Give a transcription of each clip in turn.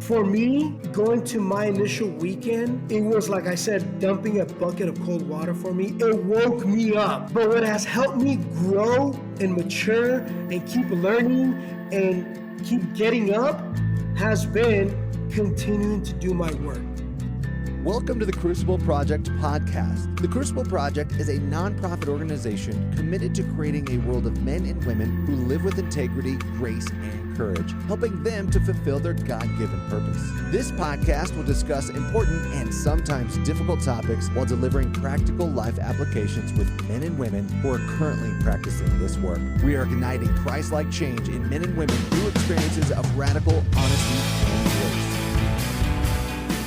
For me, going to my initial weekend, it was like I said, dumping a bucket of cold water for me. It woke me up. But what has helped me grow and mature and keep learning and keep getting up has been continuing to do my work. Welcome to the Crucible Project Podcast. The Crucible Project is a nonprofit organization committed to creating a world of men and women who live with integrity, grace, and courage, helping them to fulfill their God-given purpose. This podcast will discuss important and sometimes difficult topics while delivering practical life applications with men and women who are currently practicing this work. We are igniting Christ-like change in men and women through experiences of radical honesty and grace.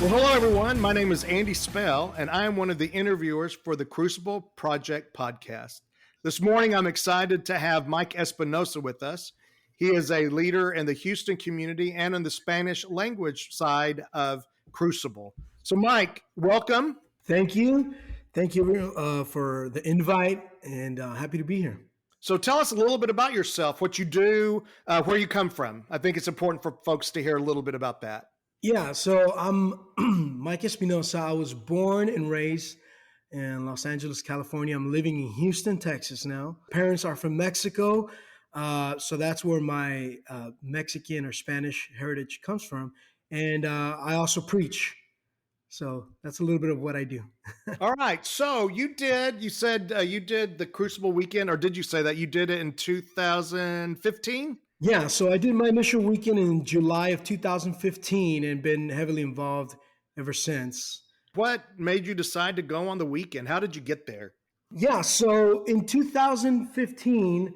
Well, hello, everyone. My name is Andy Spell, and I am one of the interviewers for the Crucible Project Podcast. This morning, I'm excited to have Mike Espinosa with us. He is a leader in the Houston community and on the Spanish language side of Crucible. So, Mike, welcome. Thank you. Thank you for the invite, and happy to be here. So tell us a little bit about yourself, what you do, where you come from. I think it's important for folks to hear a little bit about that. Yeah, so I'm Mike Espinosa. I was born and raised in Los Angeles, California. I'm living in Houston, Texas now. Parents are from Mexico, so that's where my Mexican or Spanish heritage comes from. And I also preach. So that's a little bit of what I do. All right. So you said you did the Crucible Weekend, or did you say that you did it in 2015? Yeah, so I did my initial weekend in July of 2015 and been heavily involved ever since. What made you decide to go on the weekend? How did you get there? Yeah, so in 2015,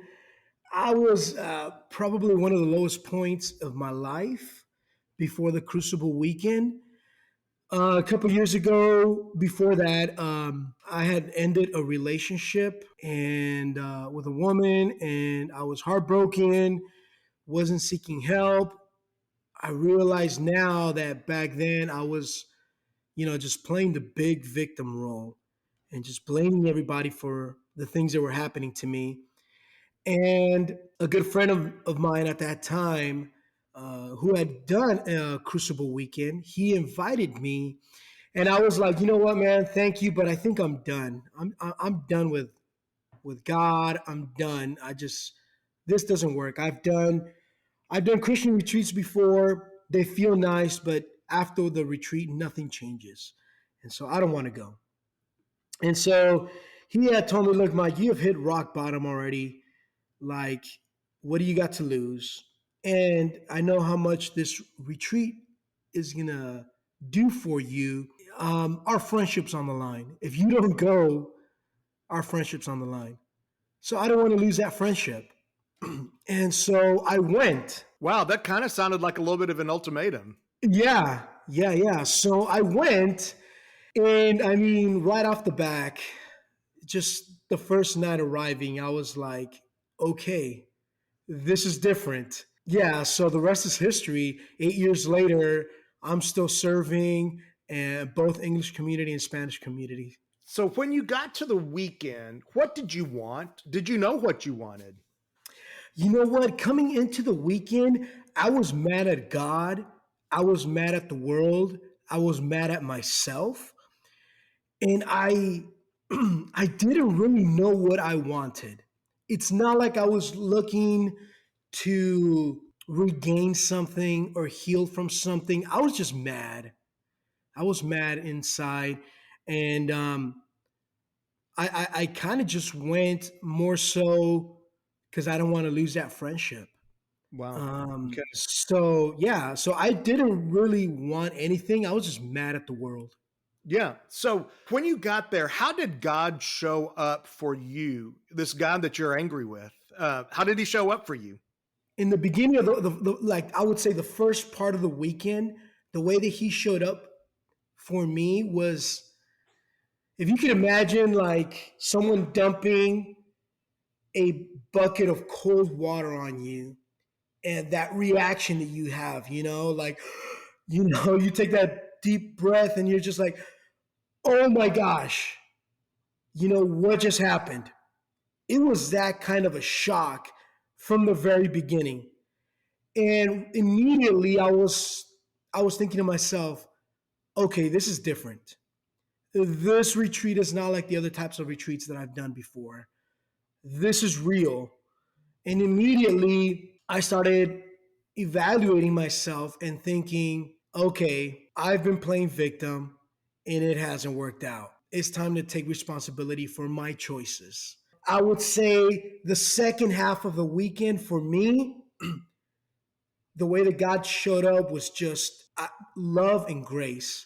I was probably one of the lowest points of my life before the Crucible Weekend. A couple of years ago, before that, I had ended a relationship and with a woman, and I was heartbroken. Wasn't seeking help. I realized now that back then I was, just playing the big victim role and just blaming everybody for the things that were happening to me. And a good friend of mine at that time, who had done a Crucible Weekend, he invited me, and I was like, you know what, man, thank you, but I think I'm done. I'm done with God. I'm done. This doesn't work. I've done Christian retreats before. They feel nice, but after the retreat, nothing changes. And so I don't want to go. And so he had told me, look, Mike, you have hit rock bottom already. Like, what do you got to lose? And I know how much this retreat is going to do for you. Our friendship's on the line. If you don't go, our friendship's on the line. So I don't want to lose that friendship. And so I went. Wow, that kind of sounded like a little bit of an ultimatum. Yeah. So I went, and I mean, right off the back, just the first night arriving, I was like, okay, this is different. Yeah, so the rest is history. 8 years later, I'm still serving both English community and Spanish community. So when you got to the weekend, what did you want? Did you know what you wanted? You know what? Coming into the weekend, I was mad at God. I was mad at the world. I was mad at myself. And I didn't really know what I wanted. It's not like I was looking to regain something or heal from something. I was just mad. I was mad inside. And I kind of just went more so because I don't want to lose that friendship. Wow. Okay. So I didn't really want anything. I was just mad at the world. Yeah. So when you got there, how did God show up for you? This God that you're angry with, how did he show up for you? In the beginning of the like, I would say the first part of the weekend, the way that he showed up for me was, if you can imagine like someone dumping a bucket of cold water on you and that reaction that you have, you take that deep breath and you're just like, oh my gosh, what just happened? It was that kind of a shock from the very beginning. And immediately I was I was thinking to myself, okay, this is different. This retreat is not like the other types of retreats that I've done before. This is real. And immediately I started evaluating myself and thinking, okay, I've been playing victim and it hasn't worked out. It's time to take responsibility for my choices. I would say the second half of the weekend for me, the way that God showed up was just love and grace.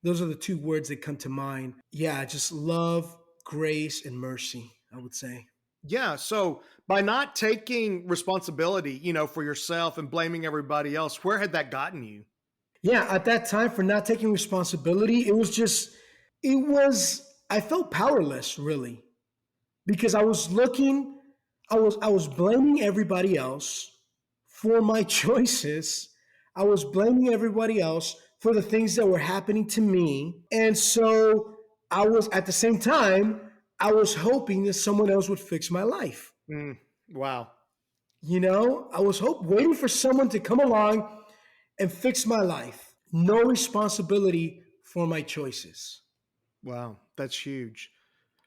Those are the two words that come to mind. Yeah, just love, grace, and mercy, I would say. Yeah. So by not taking responsibility, for yourself and blaming everybody else, where had that gotten you? Yeah, at that time, for not taking responsibility, I felt powerless, really, because I was blaming everybody else for my choices. I was blaming everybody else for the things that were happening to me. And so at the same time, I was hoping that someone else would fix my life. Wow. I was waiting for someone to come along and fix my life. No responsibility for my choices. Wow. That's huge.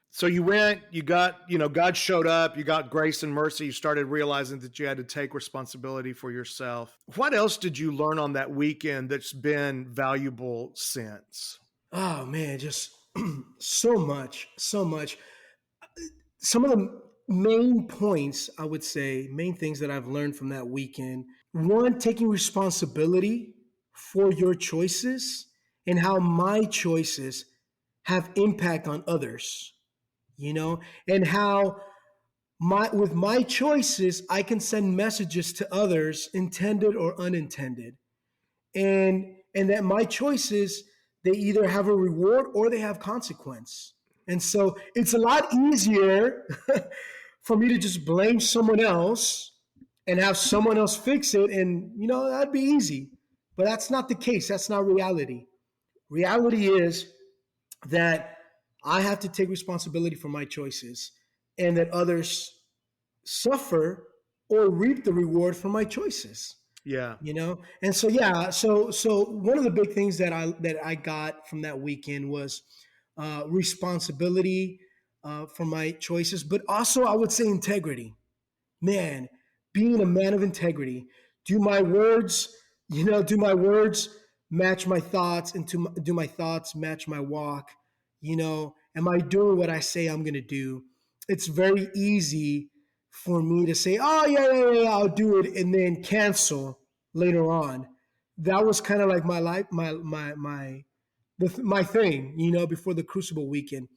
So you went, you got, God showed up, you got grace and mercy. You started realizing that you had to take responsibility for yourself. What else did you learn on that weekend that's been valuable since? Oh man, just so much. Some of the main points, I would say, main things that I've learned from that weekend. One, taking responsibility for your choices and how my choices have impact on others, and how with my choices, I can send messages to others, intended or unintended. And that my choices, they either have a reward or they have consequence. And so it's a lot easier for me to just blame someone else and have someone else fix it. And, that'd be easy. But that's not the case. That's not reality. Reality is that I have to take responsibility for my choices and that others suffer or reap the reward for my choices. Yeah. And so so one of the big things that I got from that weekend was responsibility for my choices, but also I would say integrity. Man, being a man of integrity. Do my words match my thoughts, and do my thoughts match my walk? Am I doing what I say I'm going to do? It's very easy for me to say, oh, yeah, I'll do it, and then cancel later on. That was kind of like my life, my thing, before the Crucible Weekend.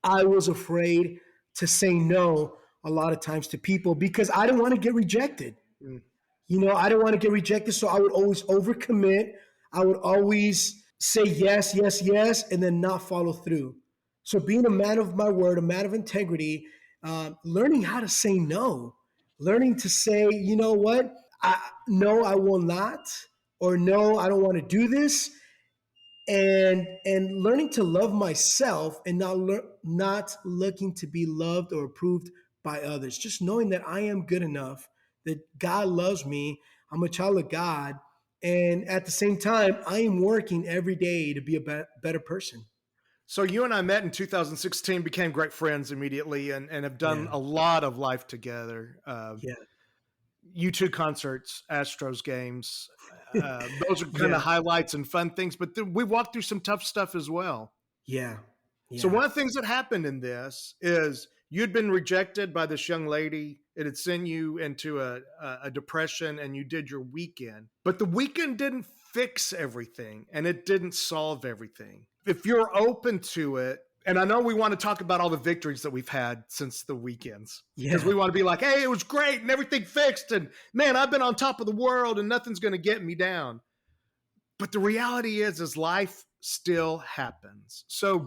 I was afraid to say no a lot of times to people because I didn't want to get rejected. I didn't want to get rejected, so I would always overcommit. I would always say yes, yes, yes, and then not follow through. So being a man of my word, a man of integrity, learning how to say no, learning to say, you know what, no, I will not, or no, I don't want to do this, and learning to love myself and not looking to be loved or approved by others. Just knowing that I am good enough, that God loves me, I'm a child of God, and at the same time, I am working every day to be a better person. So you and I met in 2016, became great friends immediately, and have done a lot of life together. U2 concerts, Astros games. Those are kind of highlights and fun things, but we walked through some tough stuff as well. Yeah. So one of the things that happened in this is you'd been rejected by this young lady. It had sent you into a depression, and you did your weekend. But the weekend didn't fix everything, and it didn't solve everything. If you're open to it, and I know we want to talk about all the victories that we've had since the weekends, because we want to be like, hey, it was great and everything fixed, and man, I've been on top of the world and nothing's going to get me down. But the reality is life still happens. So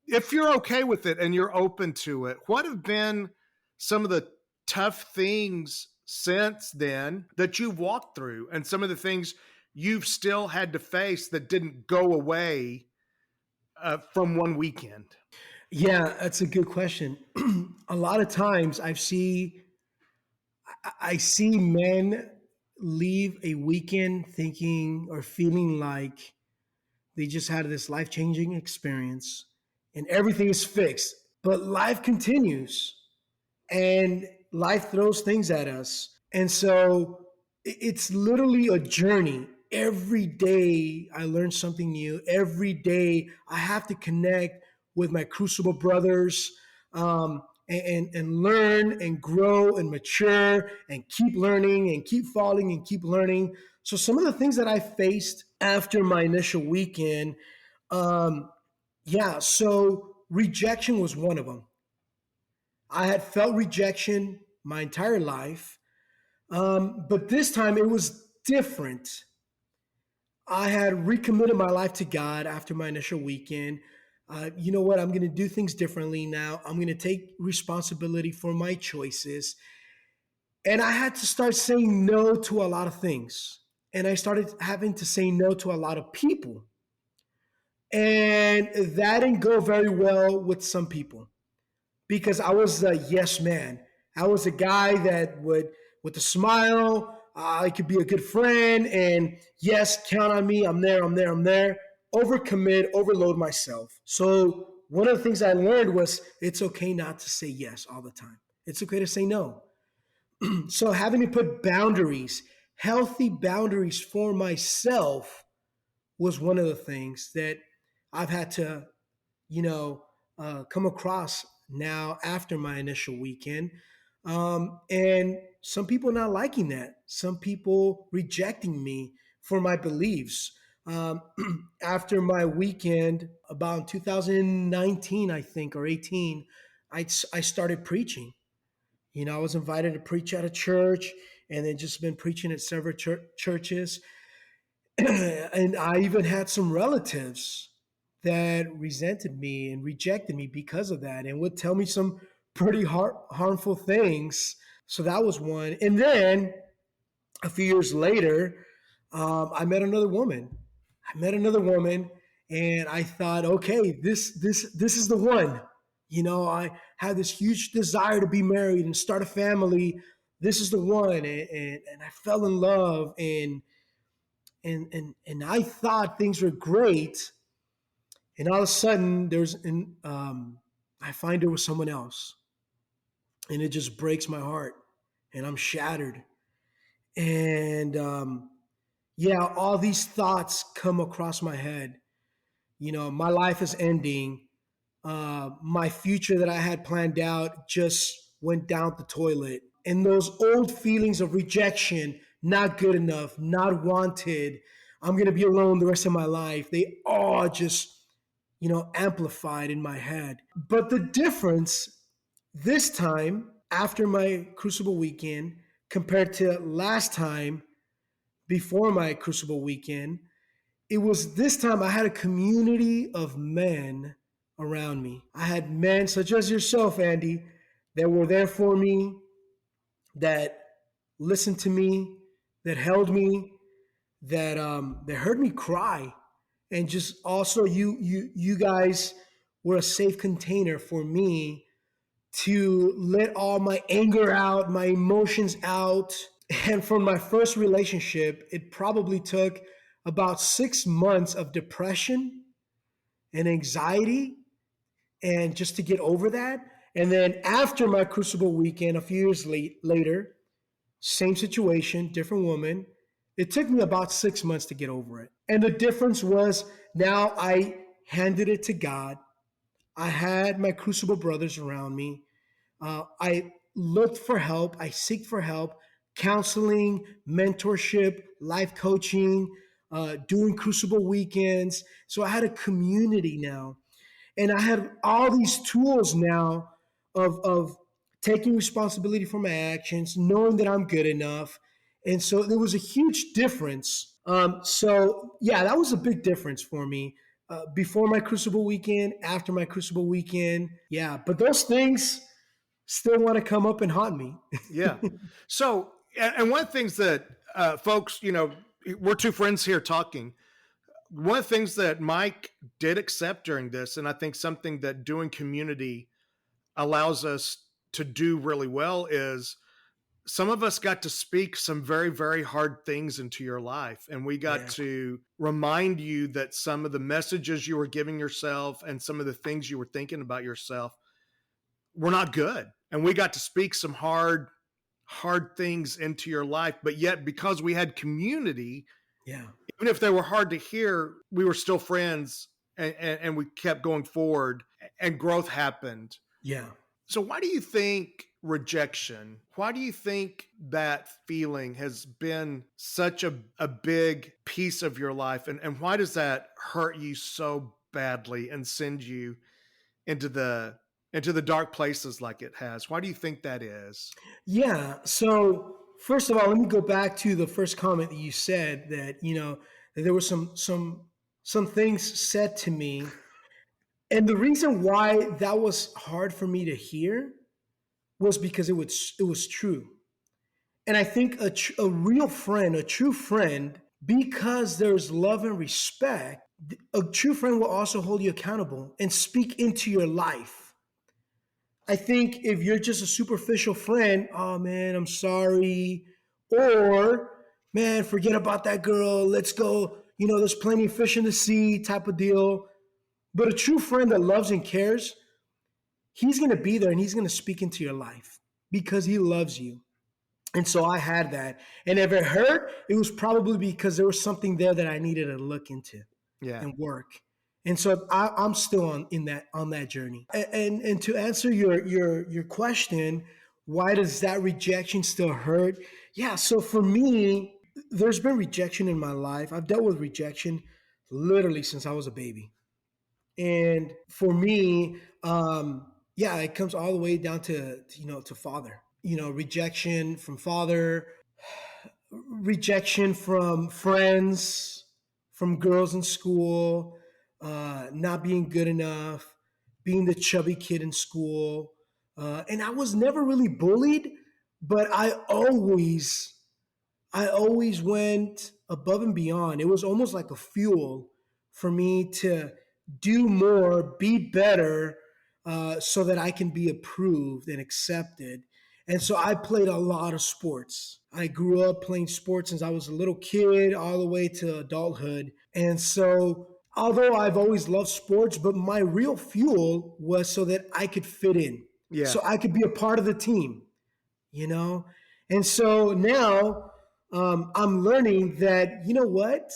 if you're okay with it and you're open to it, what have been some of the tough things since then that you've walked through, and some of the things you've still had to face that didn't go away from one weekend? Yeah, that's a good question. A lot of times I see men leave a weekend thinking or feeling like they just had this life changing experience and everything is fixed. But life continues and life throws things at us. And so it's literally a journey. Every day I learn something new. Every day I have to connect with my Crucible brothers, and learn and grow and mature and keep learning and keep falling and keep learning. So some of the things that I faced after my initial weekend, um, so rejection was one of them. I had felt rejection my entire life, but this time it was different. I had recommitted my life to God after my initial weekend. You know what? I'm going to do things differently now. I'm going to take responsibility for my choices. And I had to start saying no to a lot of things. And I started having to say no to a lot of people. And that didn't go very well with some people because I was a yes man. I was a guy that would, with a smile, I could be a good friend, and yes, count on me. I'm there. I'm there. I'm there. Overcommit, overload myself. So one of the things I learned was it's okay not to say yes all the time. It's okay to say no. So having to put boundaries, healthy boundaries for myself was one of the things that I've had to, you know, come across now after my initial weekend. And some people not liking that, some people rejecting me for my beliefs. Um, After my weekend, about 2019, I think, or 18, I started preaching. I was invited to preach at a church and then just been preaching at several churches. And I even had some relatives that resented me and rejected me because of that and would tell me some pretty harmful things. So that was one. And then a few years later, I met another woman. And I thought, okay, this is the one. I had this huge desire to be married and start a family. This is the one. And I fell in love, and I thought things were great, and all of a sudden I find her with someone else, and it just breaks my heart, and I'm shattered, and all these thoughts come across my head. My life is ending. My future that I had planned out just went down the toilet, and those old feelings of rejection, not good enough, not wanted, I'm going to be alone the rest of my life, they all just, amplified in my head. But the difference this time after my Crucible weekend compared to last time before my Crucible weekend, it was this time I had a community of men around me. I had men such as yourself, Andy, that were there for me, that listened to me, that held me, that heard me cry, and just also you guys were a safe container for me to let all my anger out, my emotions out. And from my first relationship, it probably took about 6 months of depression and anxiety and just to get over that. And then after my Crucible weekend, a few years later, same situation, different woman. It took me about 6 months to get over it. And the difference was now I handed it to God. I had my Crucible brothers around me. I looked for help. I seek for help, counseling, mentorship, life coaching, doing Crucible weekends. So I had a community now. And I have all these tools now of taking responsibility for my actions, knowing that I'm good enough. And so there was a huge difference. That was a big difference for me before my Crucible weekend, after my Crucible weekend. Yeah, but those things still want to come up and haunt me. Yeah. So, and one of the things that folks, we're two friends here talking. One of the things that Mike did accept during this, and I think something that doing community allows us to do really well, is some of us got to speak some very, very hard things into your life. And we got to remind you that some of the messages you were giving yourself and some of the things you were thinking about yourself were not good. And we got to speak some hard things into your life. But yet, because we had community, even if they were hard to hear, we were still friends, and we kept going forward, and growth happened. So why do you think why do you think that feeling has been such a big piece of your life? And why does that hurt you so badly and send you into the dark places like it has? Why do you think that is? So first of all, let me go back to the first comment that you said, that, that there were some things said to me. And the reason why that was hard for me to hear was because it was true. And I think a real friend, a true friend, because there's love and respect, a true friend will also hold you accountable and speak into your life. I think if you're just a superficial friend, oh man, I'm sorry, or man, forget about that girl, let's go, there's plenty of fish in the sea type of deal. But a true friend that loves and cares, he's going to be there and he's going to speak into your life because he loves you. And so I had that. And if it hurt, it was probably because there was something there that I needed to look into and work. And so I'm still on that journey. And to answer your question, why does that rejection still hurt? Yeah, so for me, there's been rejection in my life. I've dealt with rejection literally since I was a baby. And for me, it comes all the way down to father. Rejection from father, rejection from friends, from girls in school, not being good enough, being the chubby kid in school. And I was never really bullied, but I always went above and beyond. It was almost like a fuel for me to do more, be better, so that I can be approved and accepted. And so I played a lot of sports. I grew up playing sports since I was a little kid all the way to adulthood. And so although I've always loved sports, but my real fuel was so that I could fit in. So I could be a part of the team, And so now I'm learning that, what?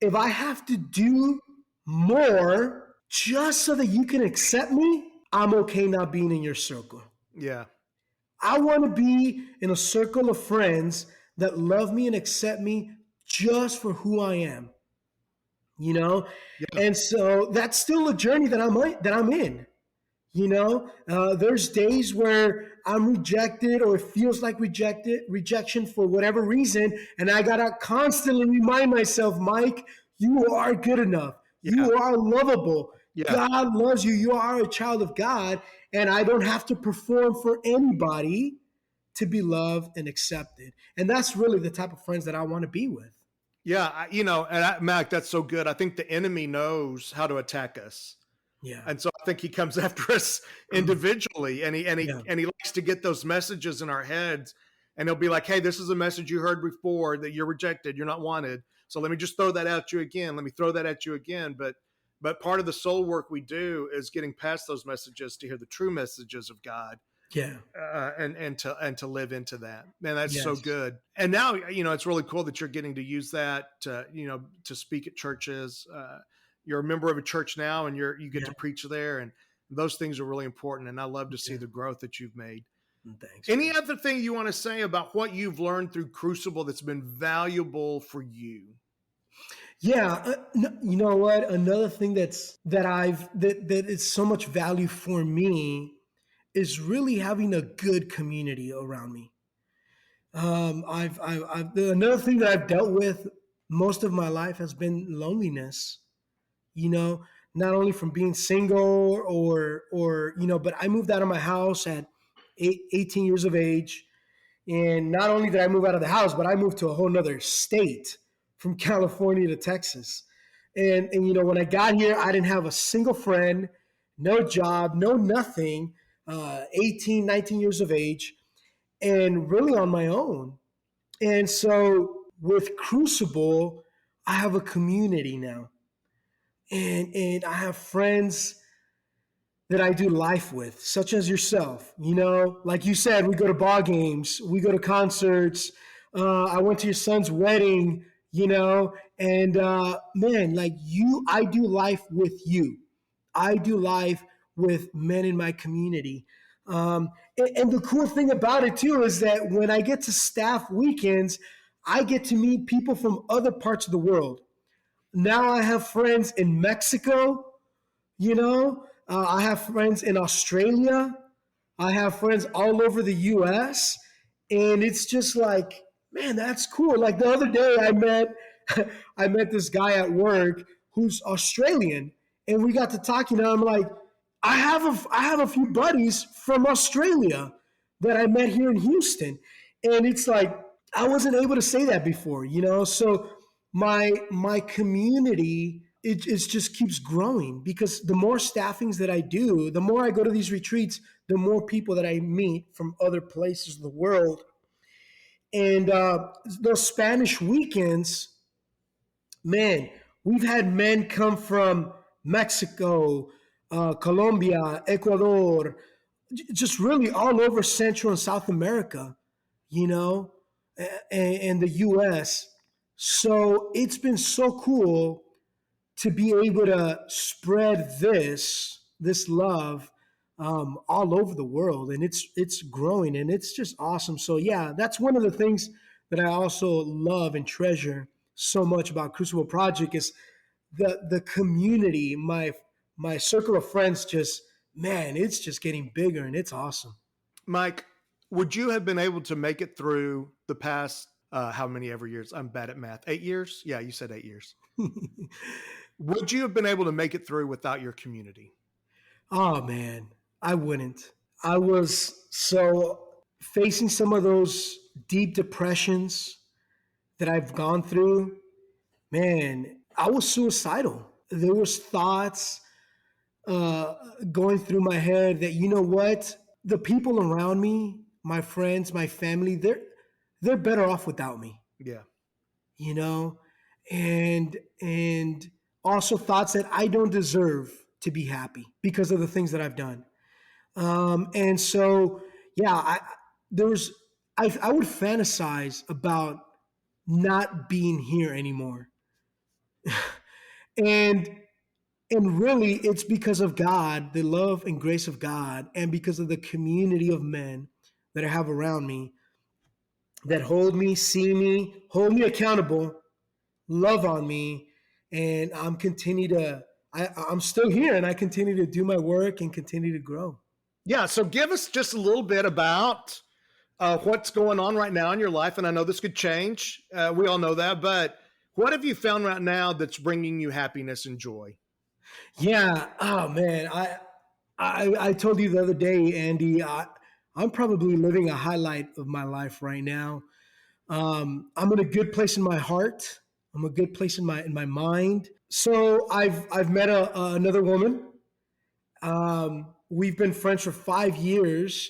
If I have to do more just so that you can accept me, I'm okay not being in your circle. I want to be in a circle of friends that love me and accept me just for who I am, And so that's still a journey that I'm in. There's days where I'm rejected or it feels like rejection for whatever reason. And I got to constantly remind myself, Mike, you are good enough. You are lovable. God loves you. You are a child of God. And I don't have to perform for anybody to be loved and accepted. And that's really the type of friends that I want to be with. Mac, that's so good. I think the enemy knows how to attack us. And so I think he comes after us individually, and he likes to get those messages in our heads, and he'll be like, hey, this is a message you heard before, that you're rejected, you're not wanted. So let me just throw that at you again. Let me throw that at you again. But part of the soul work we do is getting past those messages to hear the true messages of God. And to live into that. Man, that's so good. And now, it's really cool that you're getting to use that to speak at churches. You're a member of a church now, and you get to preach there, and those things are really important. And I love to see the growth that you've made. Thanks. Any other thing you want to say about what you've learned through Crucible that's been valuable for you? Yeah, you know what? Another thing that is so much value for me is really having a good community around me. Another thing that I've dealt with most of my life has been loneliness. Not only from being single or but I moved out of my house at 18 years of age. And not only did I move out of the house, but I moved to a whole nother state from California to Texas. And when I got here, I didn't have a single friend, no job, no nothing, 18, 19 years of age. and really on my own. And so with Crucible, I have a community now. And I have friends that I do life with, such as yourself. You know, like you said, we go to ball games, we go to concerts. I went to your son's wedding, you know, and man, like you, I do life with you. I do life with men in my community. And the cool thing about it too is that when I get to staff weekends, I get to meet people from other parts of the world. Now I have friends in Mexico, you know, I have friends in Australia. I have friends all over the US. And it's just like, man, that's cool. Like the other day I met this guy at work who's Australian, and we got to talking, and I'm like, I have a few buddies from Australia that I met here in Houston. And it's like I wasn't able to say that before, you know? So my community, it just keeps growing because the more staffings that I do, the more I go to these retreats, the more people that I meet from other places of the world. And those Spanish weekends, man, we've had men come from Mexico, Colombia, Ecuador, just really all over Central and South America, you know, and the US. So it's been so cool to be able to spread this love all over the world, and it's growing, and it's just awesome. So yeah, that's one of the things that I also love and treasure so much about Crucible Project is the community. My circle of friends, just man, it's just getting bigger, and it's awesome. Mike, would you have been able to make it through the past how many ever years? I'm bad at math. 8 years? Yeah, you said 8 years. Would you have been able to make it through without your community? Oh man, I wouldn't. I was so facing some of those deep depressions that I've gone through. Man, I was suicidal. There was thoughts going through my head that, you know what, the people around me, my friends, my family, they're better off without me. Yeah. You know, and also thoughts that I don't deserve to be happy because of the things that I've done. And so, yeah, I would fantasize about not being here anymore. and really it's because of God, the love and grace of God, and because of the community of men that I have around me that hold me, see me, hold me accountable, love on me, and I'm still here, and I continue to do my work and continue to grow. Yeah. So give us just a little bit about what's going on right now in your life. And I know this could change. We all know that, but what have you found right now that's bringing you happiness and joy? Yeah. Oh man. I told you the other day, Andy, I'm probably living a highlight of my life right now. I'm in a good place in my heart. I'm a good place in my mind. So I've met another woman. We've been friends for 5 years,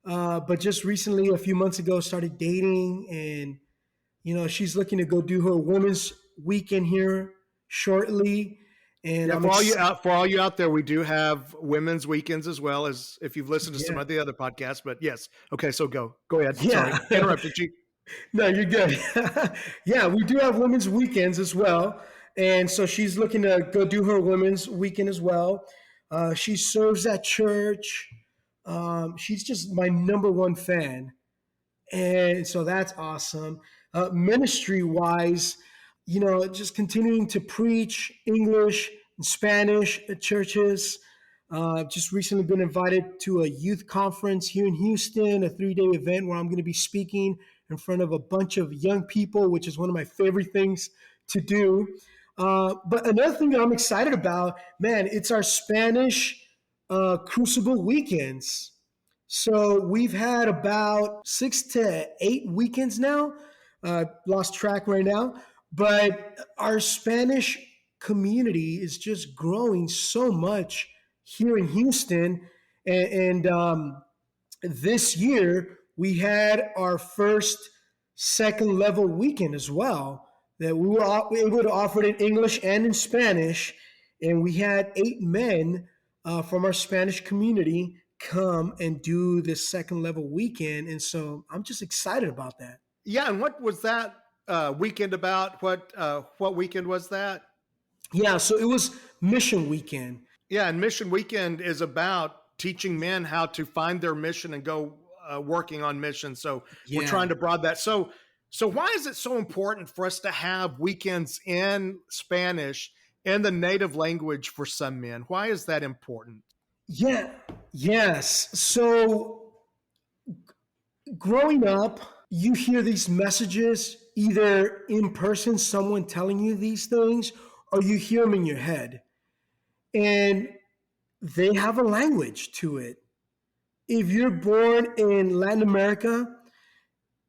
but just recently, a few months ago, started dating, and you know she's looking to go do her women's weekend here shortly. And yeah, for all you out there, we do have women's weekends as well, as if you've listened to some of the other podcasts. But yes, okay, so go ahead. Yeah. Sorry, interrupted you. No, you're good. Yeah, we do have women's weekends as well. And so she's looking to go do her women's weekend as well. She serves at church. She's just my number one fan. And so that's awesome. Ministry wise, you know, just continuing to preach English and Spanish at churches. Just recently been invited to a youth conference here in Houston, a 3-day event where I'm going to be speaking in front of a bunch of young people, which is one of my favorite things to do. But another thing that I'm excited about, man, it's our Spanish Crucible weekends. So we've had about 6 to 8 weekends now. Lost track right now. But our Spanish community is just growing so much here in Houston. And this year, we had our first second level weekend as well, that we were able to offer it in English and in Spanish. And we had 8 men from our Spanish community come and do this second level weekend. And so I'm just excited about that. Yeah. And what was that weekend about? What weekend was that? Yeah, so it was Mission Weekend. Yeah. And Mission Weekend is about teaching men how to find their mission and go working on mission. So we're trying to broaden that. So why is it so important for us to have weekends in Spanish and the native language for some men? Why is that important? Yeah, yes. So growing up, you hear these messages either in person, someone telling you these things, or you hear them in your head. And they have a language to it. If you're born in Latin America,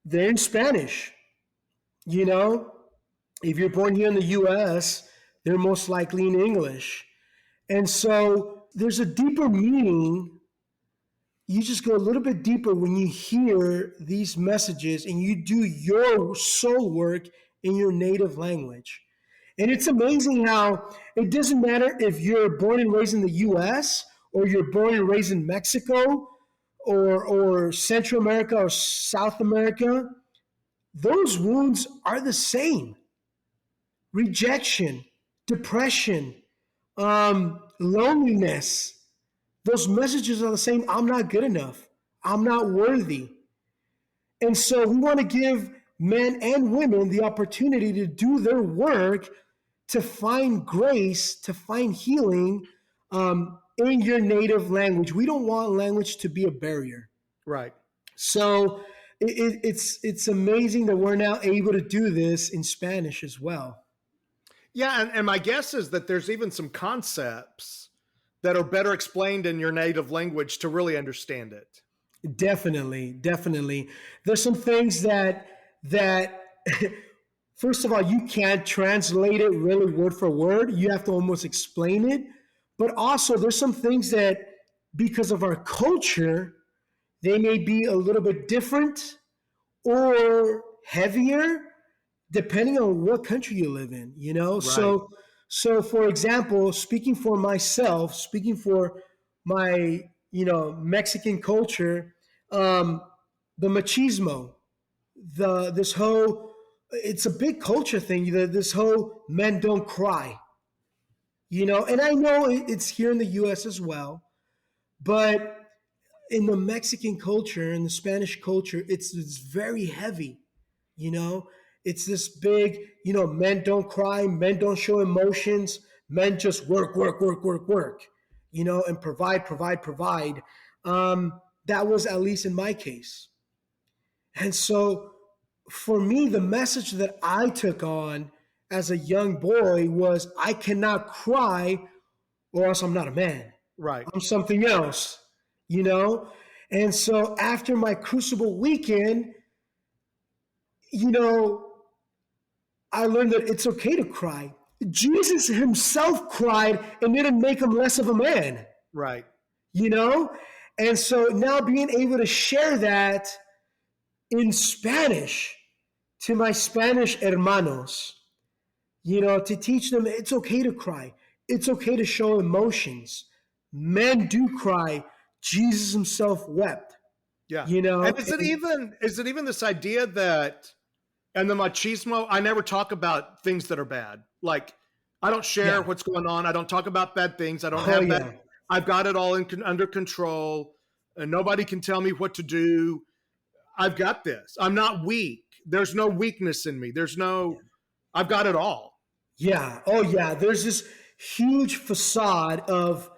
they're in Spanish. You know, if you're born here in the US, they're most likely in English. And so there's a deeper meaning. You just go a little bit deeper when you hear these messages and you do your soul work in your native language. And it's amazing how it doesn't matter if you're born and raised in the US or you're born and raised in Mexico or Central America or South America, those wounds are the same. Rejection, depression, loneliness. Those messages are the same. I'm not good enough. I'm not worthy. And so we want to give men and women the opportunity to do their work, to find grace, to find healing in your native language. We don't want language to be a barrier. Right. So it's amazing that we're now able to do this in Spanish as well. Yeah, and my guess is that there's even some concepts that are better explained in your native language to really understand it. Definitely. There's some things that first of all, you can't translate it really word for word. You have to almost explain it. But also there's some things that, because of our culture, they may be a little bit different or heavier, depending on what country you live in, you know? Right. So for example, speaking for myself, speaking for my, Mexican culture, the machismo, it's a big culture thing, this whole men don't cry, and I know it's here in the US as well, but in the Mexican culture and the Spanish culture, it's very heavy, It's this big, men don't cry, men don't show emotions, men just work, and provide. That was at least in my case. And so for me, the message that I took on as a young boy was, I cannot cry or else I'm not a man. Right. I'm something else, And so after my Crucible Weekend, I learned that it's okay to cry. Jesus himself cried and didn't make him less of a man. Right. And so now being able to share that in Spanish to my Spanish hermanos, to teach them it's okay to cry. It's okay to show emotions. Men do cry. Jesus himself wept. Yeah. And is it even this idea that, and the machismo, I never talk about things that are bad. Like, I don't share what's going on. I don't talk about bad things. I don't have that. I've got it all under control. And nobody can tell me what to do. I've got this. I'm not weak. There's no weakness in me. I've got it all. Yeah. Oh yeah. There's this huge facade of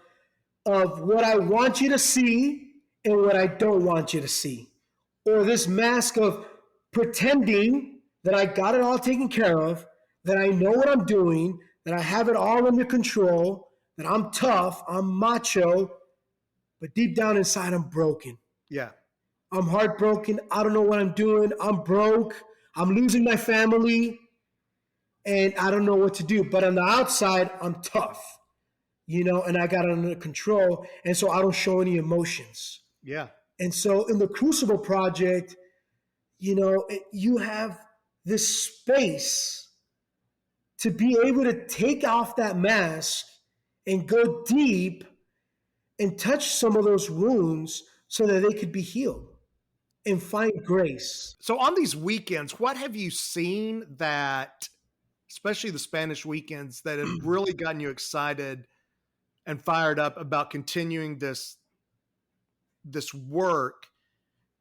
what I want you to see and what I don't want you to see. Or this mask of pretending that I got it all taken care of, that I know what I'm doing, that I have it all under control, that I'm tough, I'm macho, but deep down inside, I'm broken. Yeah. I'm heartbroken. I don't know what I'm doing. I'm broke. I'm losing my family, and I don't know what to do. But on the outside, I'm tough, and I got it under control, and so I don't show any emotions. Yeah. And so in the Crucible Project, you have this space to be able to take off that mask and go deep and touch some of those wounds so that they could be healed and find grace. So on these weekends, what have you seen that, especially the Spanish weekends, that have really gotten you excited and fired up about continuing this work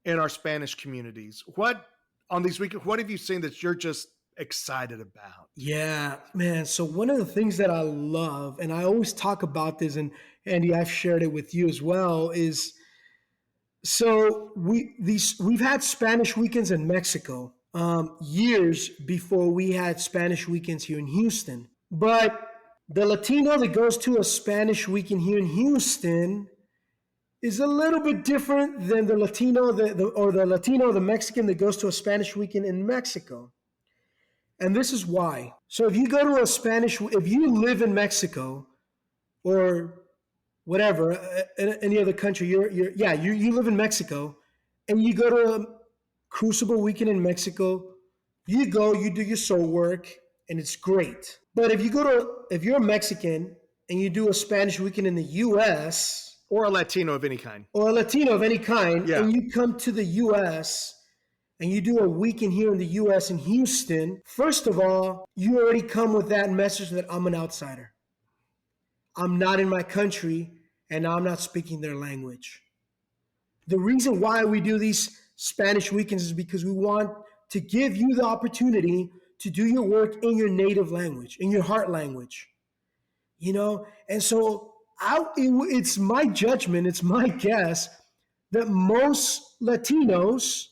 in our Spanish communities? What on these weekends, what have you seen that you're just excited about? Yeah, man. So one of the things that I love, and I always talk about this, and Andy, I've shared it with you as well, is so we've had Spanish weekends in Mexico years before we had Spanish weekends here in Houston. But the Latino that goes to a Spanish weekend here in Houston is a little bit different than the Latino, the Mexican that goes to a Spanish weekend in Mexico. And this is why. So if you go to if you live in Mexico or whatever, any other country, you live in Mexico and you go to a Crucible Weekend in Mexico, you do your soul work and it's great. But if you're a Mexican and you do a Spanish weekend in the US, or a Latino of any kind. Yeah. And you come to the US and you do a weekend here in the US in Houston, first of all, you already come with that message that I'm an outsider. I'm not in my country and I'm not speaking their language. The reason why we do these Spanish weekends is because we want to give you the opportunity to do your work in your native language, in your heart language. And so it's my judgment, it's my guess that most Latinos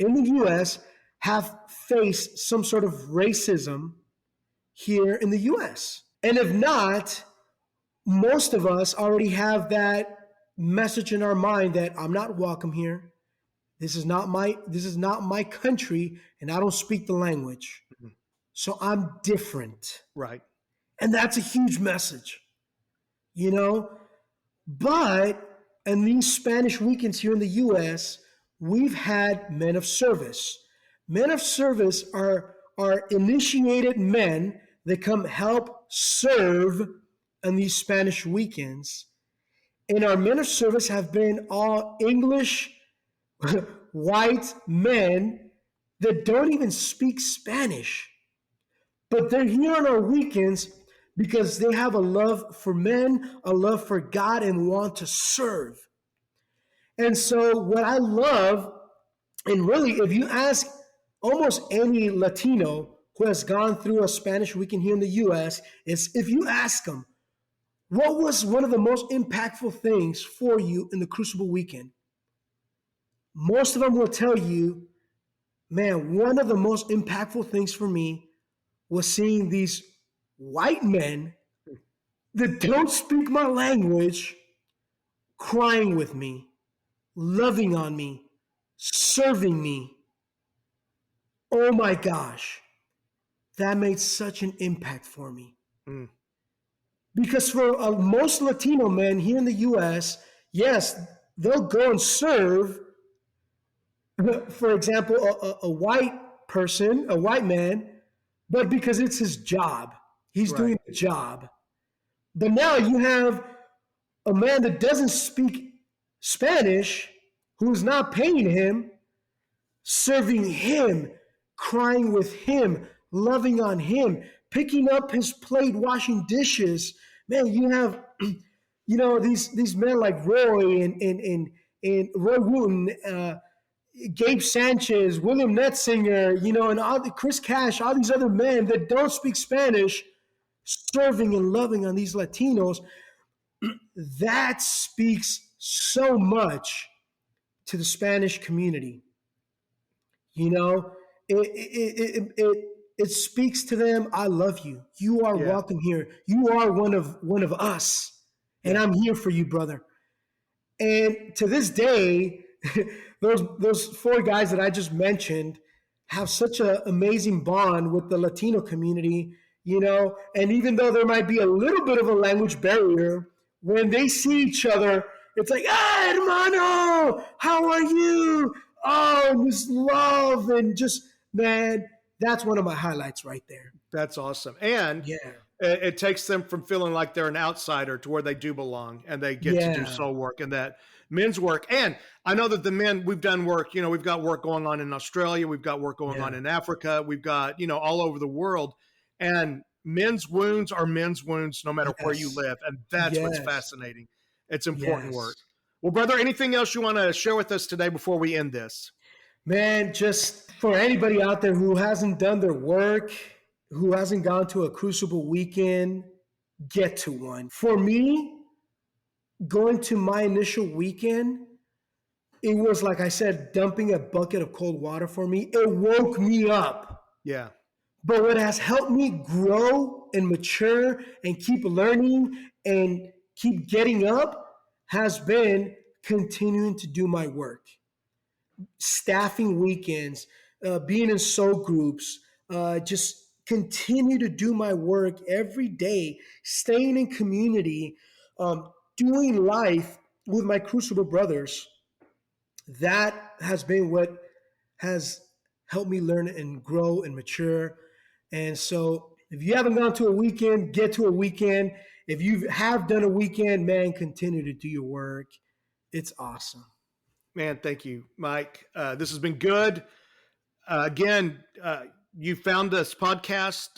in the US have faced some sort of racism here in the US. And if not, most of us already have that message in our mind that I'm not welcome here. This is not my country and I don't speak the language. Mm-hmm. So I'm different. Right. And that's a huge message. But in these Spanish weekends here in the US, we've had men of service. Men of service are initiated men that come help serve on these Spanish weekends. And our men of service have been all English, white men that don't even speak Spanish. But they're here on our weekends because they have a love for men, a love for God, and want to serve. And so what I love, and really if you ask almost any Latino who has gone through a Spanish weekend here in the US, is if you ask them, what was one of the most impactful things for you in the Crucible Weekend? Most of them will tell you, man, one of the most impactful things for me was seeing these white men that don't speak my language crying with me, loving on me, serving me. Oh my gosh, that made such an impact for me. Mm. Because for most Latino men here in the US, yes, they'll go and serve, for example, a white person, a white man, but because it's his job. He's doing the job. But now you have a man that doesn't speak Spanish, who's not paying him, serving him, crying with him, loving on him, picking up his plate, washing dishes. Man, you have, these men like Roy and Roy Wooten, Gabe Sanchez, William Netzinger, and all Chris Cash, all these other men that don't speak Spanish, serving and loving on these Latinos. That speaks so much to the Spanish community. It speaks to them. I love you. You are welcome here. You are one of us, and I'm here for you, brother. And to this day, those four guys that I just mentioned have such an amazing bond with the Latino community, and even though there might be a little bit of a language barrier, when they see each other it's like, hey, hermano, how are you? Oh, this love and just, man, that's one of my highlights right there. That's awesome. And Yeah. it takes them from feeling like they're an outsider to where they do belong and they get to do soul work and that men's work. And I know that the men, we've done work, we've got work going on in Australia. We've got work going on in Africa. We've got, all over the world. And men's wounds are men's wounds no matter where you live. And that's what's fascinating. It's important work. Well, brother, anything else you want to share with us today before we end this? Man, just for anybody out there who hasn't done their work, who hasn't gone to a Crucible Weekend, get to one. For me, going to my initial weekend, it was, like I said, dumping a bucket of cold water for me. It woke me up. Yeah. But what has helped me grow and mature and keep learning and keep getting up has been continuing to do my work. Staffing weekends, being in soul groups, just continue to do my work every day, staying in community, doing life with my Crucible brothers. That has been what has helped me learn and grow and mature. And so if you haven't gone to a weekend, get to a weekend. If you have done a weekend, man, continue to do your work. It's awesome. Man, thank you, Mike. This has been good. Again, you found this podcast.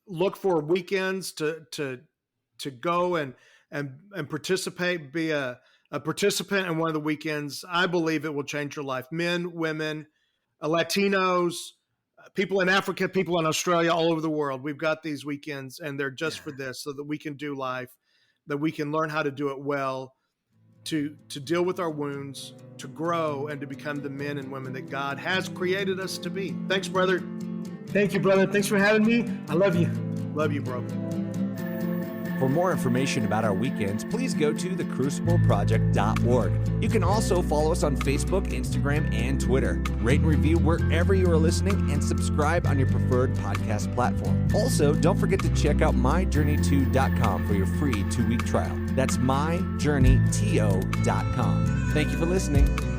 Look for weekends to go and participate. Be a participant in one of the weekends. I believe it will change your life. Men, women, Latinos, people in Africa, people in Australia, all over the world. We've got these weekends, and they're just for this, so that we can do life, that we can learn how to do it well, to deal with our wounds, to grow, and to become the men and women that God has created us to be. Thanks, brother. Thank you, brother. Thanks for having me. I love you. Love you, bro. For more information about our weekends, please go to thecrucibleproject.org. You can also follow us on Facebook, Instagram, and Twitter. Rate and review wherever you are listening and subscribe on your preferred podcast platform. Also, don't forget to check out myjourney2.com for your free 2-week trial. That's myjourneyto.com. Thank you for listening.